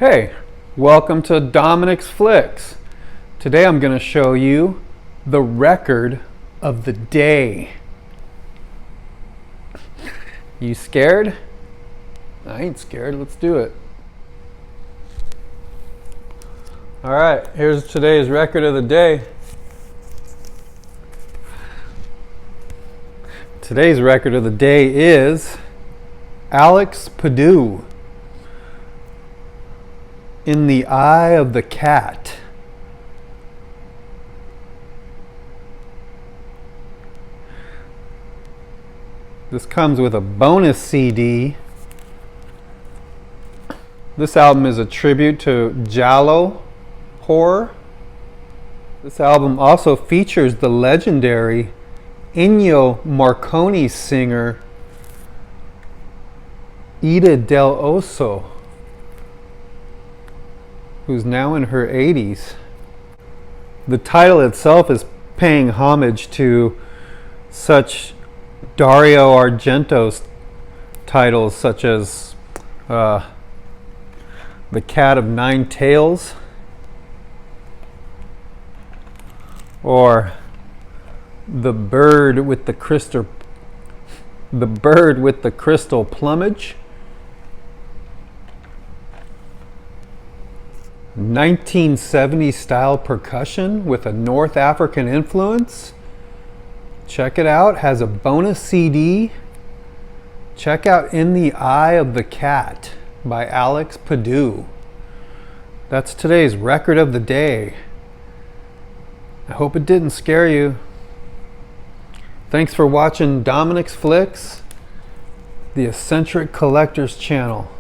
Hey, welcome to Dominic's Flicks. Today I'm going to show you the record of the day. You scared? I ain't scared. Let's do it. Alright, here's today's record of the day. Today's record of the day is Alex Puddu, In the Eye of the Cat. This comes with a bonus CD. This album is a tribute to Giallo horror. This album also features the legendary Ennio Morricone singer Edda dell, who's now in her 80s. The title itself is paying homage to such Dario Argento's titles such as The Cat of Nine Tails or The Bird with the Crystal Plumage. 1970s style percussion with a North African influence. Check it out. Has a bonus CD. Check out In the Eye of the Cat by Alex Puddu. That's today's record of the day. I hope it didn't scare you. Thanks for watching Dominic's Flicks, the Eccentric Collectors channel.